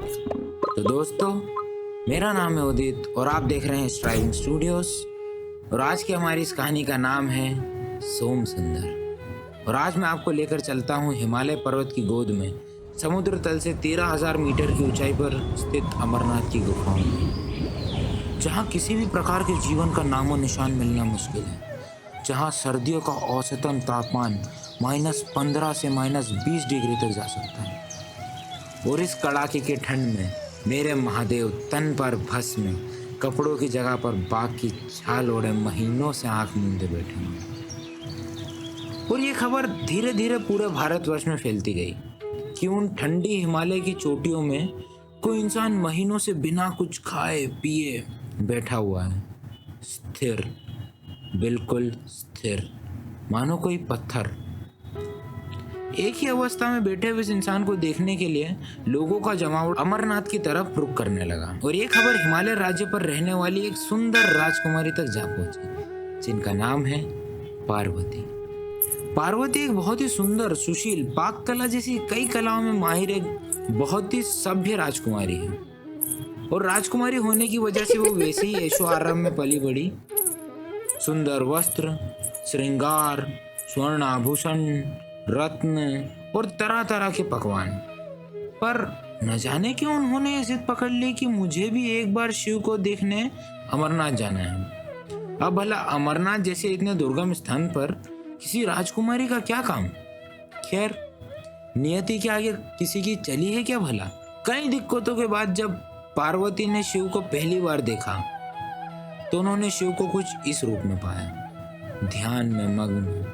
तो दोस्तों, मेरा नाम है उदित और आप देख रहे हैं स्ट्राइविंग स्टूडियोज। और आज की हमारी इस कहानी का नाम है सोम सुंदर। और आज मैं आपको लेकर चलता हूँ हिमालय पर्वत की गोद में, समुद्र तल से 13,000 मीटर की ऊंचाई पर स्थित अमरनाथ की गुफाओं में, जहाँ किसी भी प्रकार के जीवन का नामो निशान मिलना मुश्किल है, जहाँ सर्दियों का औसतन तापमान -15 से -20 डिग्री तक जा सकता है। और इस कड़ाके के ठंड में मेरे महादेव तन पर भस्म, कपड़ों की जगह पर बाघ की छाल ओढ़े महीनों से आंख मूंदे बैठे हैं। और ये खबर धीरे धीरे पूरे भारतवर्ष में फैलती गई कि उन ठंडी हिमालय की चोटियों में कोई इंसान महीनों से बिना कुछ खाए पिए बैठा हुआ है, स्थिर, बिल्कुल स्थिर, मानो कोई पत्थर। एक ही अवस्था में बैठे हुए इस इंसान को देखने के लिए लोगों का जमावड़ा अमरनाथ की तरफ रुख करने लगा। और ये खबर हिमालय राज्य पर रहने वाली एक सुंदर राजकुमारी तक जा पहुंची, जिनका नाम है पार्वती। पार्वती एक बहुत ही सुंदर, सुशील, पाक कला जैसी कई कलाओं में माहिर एक बहुत ही सभ्य राजकुमारी है। और राजकुमारी होने की वजह से वो वैसे ही ऐशो आराम में पली बड़ी। सुंदर वस्त्र, श्रृंगार, स्वर्ण आभूषण, रत्न और तरह तरह के पकवान। पर न जाने क्यों उन्होंने ये जिद पकड़ ली कि मुझे भी एक बार शिव को देखने अमरनाथ जाना है। अब भला अमरनाथ जैसे इतने दुर्गम स्थान पर किसी राजकुमारी का क्या काम? खैर, नियति के आगे किसी की चली है क्या भला? कई दिक्कतों के बाद जब पार्वती ने शिव को पहली बार देखा तो उन्होंने शिव को कुछ इस रूप में पाया, ध्यान में मग्न,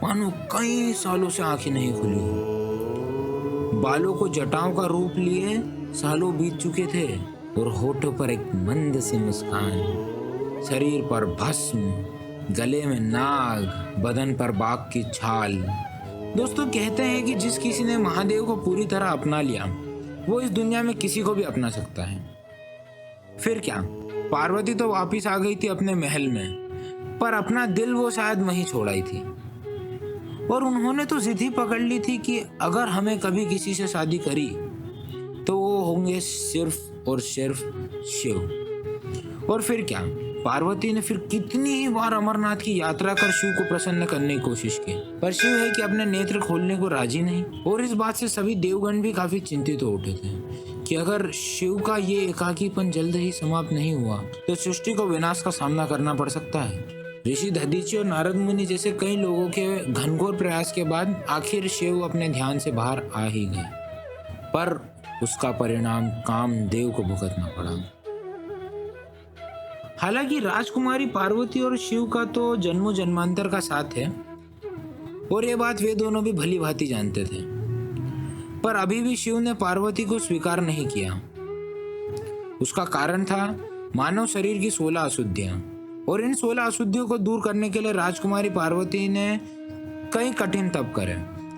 मानो कई सालों से आंखें नहीं खुली हो। बालों को जटाओं का रूप लिए सालों बीत चुके थे और होठों पर एक मंद सी मुस्कान, शरीर पर भस्म, गले में नाग, बदन पर बाघ की छाल। दोस्तों, कहते हैं कि जिस किसी ने महादेव को पूरी तरह अपना लिया वो इस दुनिया में किसी को भी अपना सकता है। फिर क्या, पार्वती तो वापिस आ गई थी अपने महल में, पर अपना दिल वो शायद वहीं छोड़ आई थी। और उन्होंने तो जिद ही पकड़ ली थी कि अगर हमें कभी किसी से शादी करी तो वो होंगे सिर्फ और सिर्फ शिव। और फिर क्या, पार्वती ने फिर कितनी ही बार अमरनाथ की यात्रा कर शिव को प्रसन्न करने की कोशिश की, पर शिव है कि अपने नेत्र खोलने को राजी नहीं। और इस बात से सभी देवगण भी काफी चिंतित हो उठे थे कि अगर शिव का ये एकाकीपन जल्द ही समाप्त नहीं हुआ तो सृष्टि को विनाश का सामना करना पड़ सकता है। ऋषि दधीचि और नारद मुनि जैसे कई लोगों के घनघोर प्रयास के बाद आखिर शिव अपने ध्यान से बाहर आ ही गए, पर उसका परिणाम कामदेव को भुगतना पड़ा। हालांकि राजकुमारी पार्वती और शिव का तो जन्मों जन्मांतर का साथ है और ये बात वे दोनों भी भली भांति जानते थे, पर अभी भी शिव ने पार्वती को स्वीकार नहीं किया। उसका कारण था मानव शरीर की 16 अशुद्धियां। और इन 16 अशुद्धियों को दूर करने के लिए राजकुमारी पार्वती ने कई कठिन तप करे,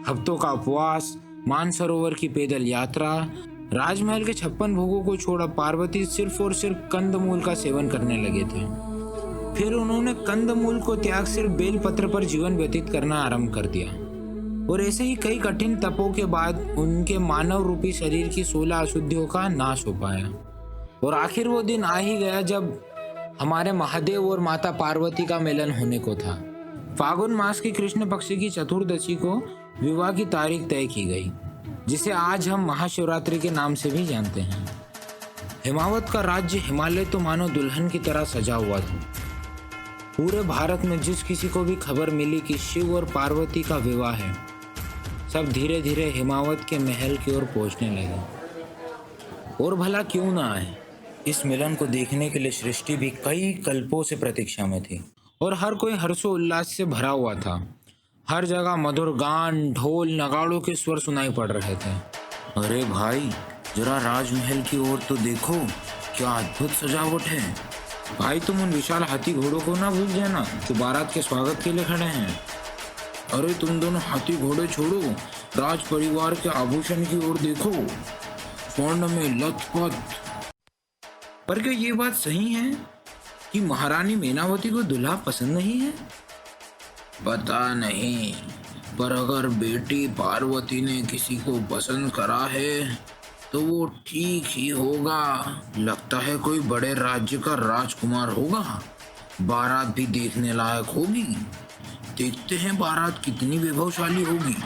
हफ्तों का उपवास, मानसरोवर की पैदल यात्रा, राजमहल के 56 भोगों को छोड़ पार्वती सिर्फ और सिर्फ कंदमूल का सेवन करने लगे थे। फिर उन्होंने कंदमूल को त्याग सिर्फ बेलपत्र पर जीवन व्यतीत करना आरंभ कर दिया। और ऐसे ही कई कठिन तपों के बाद उनके मानव रूपी शरीर की 16 अशुद्धियों का नाश हो पाया। और आखिर वो दिन आ ही गया जब हमारे महादेव और माता पार्वती का मिलन होने को था। फागुन मास की कृष्ण पक्ष की चतुर्दशी को विवाह की तारीख तय की गई, जिसे आज हम महाशिवरात्रि के नाम से भी जानते हैं। हिमावत का राज्य हिमालय तो मानो दुल्हन की तरह सजा हुआ था। पूरे भारत में जिस किसी को भी खबर मिली कि शिव और पार्वती का विवाह है, सब धीरे धीरे हिमावत के महल की ओर पहुंचने लगे। और भला क्यों ना आए, इस मिलन को देखने के लिए सृष्टि भी कई कल्पों से प्रतीक्षा में थी और हर कोई हर्षोल्लास से भरा हुआ था। हर जगह मधुर गान, ढोल, नगाड़ों के स्वर सुनाई पड़ रहे थे। अरे भाई, जरा राजमहल की ओर तो देखो, क्या अद्भुत सजावट है। भाई, तुम उन विशाल हाथी घोड़ों को ना भूल जाना जो बारात के स्वागत के लिए खड़े हैं। अरे तुम दोनों हाथी घोड़े छोड़ो, राज परिवार के आभूषण की ओर देखो, स्वर्ण में लथपथ। पर क्या ये बात सही है कि महारानी मैनावती को दूल्हा पसंद नहीं है? पता नहीं, पर अगर बेटी पार्वती ने किसी को पसंद करा है तो वो ठीक ही होगा। लगता है कोई बड़े राज्य का राजकुमार होगा। बारात भी देखने लायक होगी। देखते हैं बारात कितनी वैभवशाली होगी।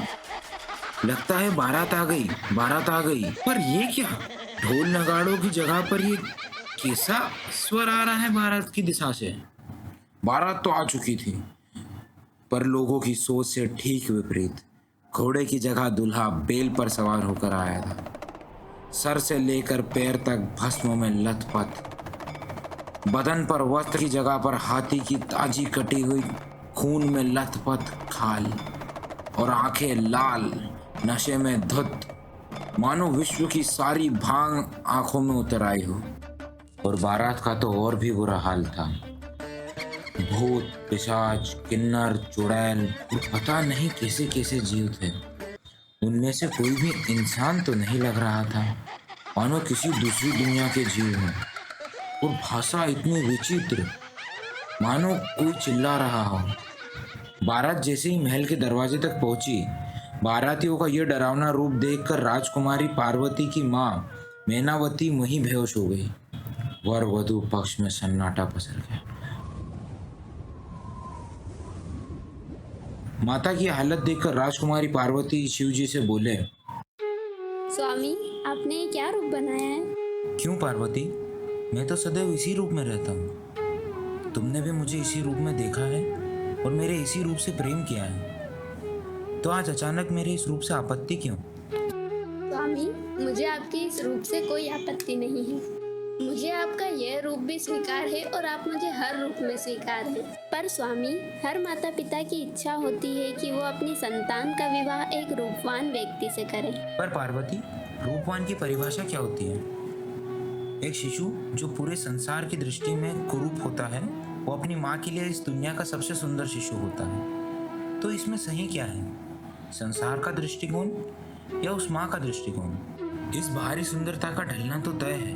लगता है बारात आ गई, बारात आ गई। पर ये क्या, ढोल नगाड़ों की जगह पर ये कैसा स्वर आ रहा है बारात की दिशा से? बारात तो आ चुकी थी, पर लोगों की सोच से ठीक विपरीत। घोड़े की जगह दूल्हा बैल पर सवार होकर आया था, सर से लेकर पैर तक भस्म में लथपथ। बदन पर वस्त्र की जगह पर हाथी की ताजी कटी हुई खून में लथपथ खाल, और आंखें लाल, नशे में धुत, मानो विश्व की सारी भांग आंखों में उतर आई हो। और बारात का तो और भी बुरा हाल था। भूत, पिशाच, किन्नर, चुड़ैल और पता नहीं कैसे कैसे जीव थे। उनमें से कोई भी इंसान तो नहीं लग रहा था, मानो किसी दूसरी दुनिया के जीव हों। और भाषा इतनी विचित्र, मानो कोई चिल्ला रहा हो। बारात जैसे ही महल के दरवाजे तक पहुंची, बारातियों का यह डरावना रूप देखकर राजकुमारी पार्वती की माँ मैनावती वहीं बेहोश हो गई। वर वधू पक्ष में सन्नाटा पसर गया। माता की हालत देखकर राजकुमारी पार्वती शिवजी से बोले, स्वामी, आपने ये क्या रूप बनाया है? क्यों पार्वती, मैं तो सदैव इसी रूप में रहता हूँ। तुमने भी मुझे इसी रूप में देखा है और मेरे इसी रूप से प्रेम किया है, तो आज अचानक मेरे इस रूप से आपत्ति क्यों? स्वामी, मुझे आपके इस रूप से कोई आपत्ति नहीं है। मुझे आपका यह रूप भी स्वीकार है और आप मुझे हर रूप में स्वीकार हैं। पर स्वामी, हर माता पिता की इच्छा होती है कि वो अपनी संतान का विवाह एक रूपवान व्यक्ति से करें। पर पार्वती, रूपवान की परिभाषा क्या होती है? एक शिशु जो पूरे संसार की दृष्टि में कुरूप होता है, वो अपनी माँ के लिए इस दुनिया का सबसे सुंदर शिशु होता है। तो इसमें सही क्या है, संसार का दृष्टिकोण या उस माँ का दृष्टिकोण? इस बाहरी सुंदरता का ढलना तो तय है,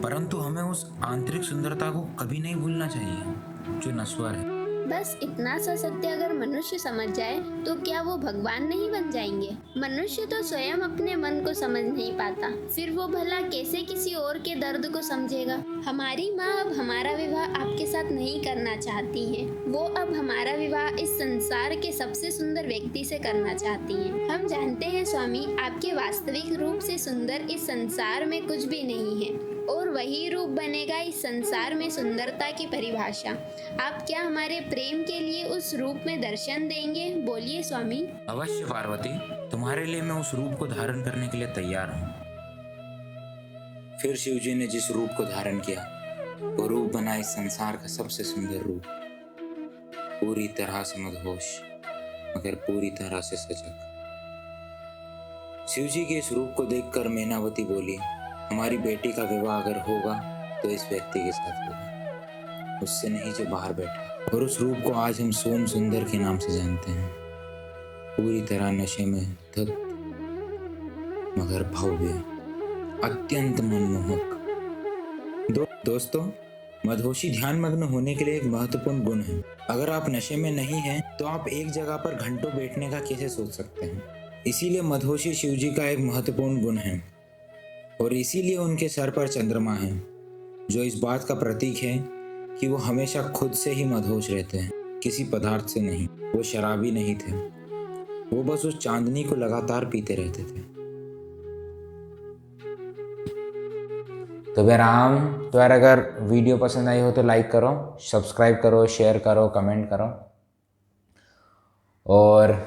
परंतु हमें उस आंतरिक सुंदरता को कभी नहीं भूलना चाहिए जो नश्वर है। बस इतना सा सत्य अगर मनुष्य समझ जाए तो क्या वो भगवान नहीं बन जाएंगे? मनुष्य तो स्वयं अपने मन को समझ नहीं पाता, फिर वो भला कैसे किसी और के दर्द को समझेगा? हमारी माँ अब हमारा विवाह आपके साथ नहीं करना चाहती है। वो अब हमारा विवाह इस संसार के सबसे सुंदर व्यक्ति से करना चाहती है। हम जानते हैं स्वामी, आपके वास्तविक रूप से सुंदर इस संसार में कुछ भी नहीं है, और वही रूप बनेगा इस संसार में सुंदरता की परिभाषा। आप क्या हमारे प्रेम के लिए उस रूप में दर्शन देंगे? बोलिए स्वामी। अवश्य पार्वती, तुम्हारे लिए मैं उस रूप को धारण करने के लिए तैयार हूँ। फिर शिवजी ने जिस रूप को धारण किया, वो रूप बना इस संसार का सबसे सुंदर रूप, पूरी तरह से मदहोश मगर पूरी तरह से सजग। शिवजी के इस रूप को देखकर मैनावती बोली, हमारी बेटी का विवाह अगर होगा तो इस व्यक्ति के साथ होगा, उससे नहीं जो बाहर बैठा। और उस रूप को आज हम सोम सुंदर के नाम से जानते हैं। पूरी तरह नशे में धुत मगर भव्य, अत्यंत मनमोहक। दोस्तों, मदहोशी ध्यान मग्न होने के लिए एक महत्वपूर्ण गुण है। अगर आप नशे में नहीं हैं तो आप एक जगह पर घंटों बैठने का कैसे सोच सकते हैं? इसीलिए मदहोशी शिवजी का एक महत्वपूर्ण गुण है, और इसीलिए उनके सर पर चंद्रमा है, जो इस बात का प्रतीक है कि वो हमेशा खुद से ही मदहोश रहते हैं, किसी पदार्थ से नहीं। वो शराबी नहीं थे, वो बस उस चांदनी को लगातार पीते रहते थे। तो बेराम, तो यार अगर वीडियो पसंद आई हो तो लाइक करो, सब्सक्राइब करो, शेयर करो, कमेंट करो, और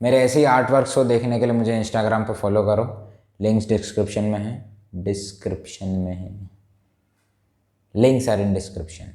मेरे ऐसे ही आर्ट वर्क्स को देखने के लिए मुझे इंस्टाग्राम पे फॉलो करो। लिंक्स डिस्क्रिप्शन में है, लिंक्स आर इन डिस्क्रिप्शन।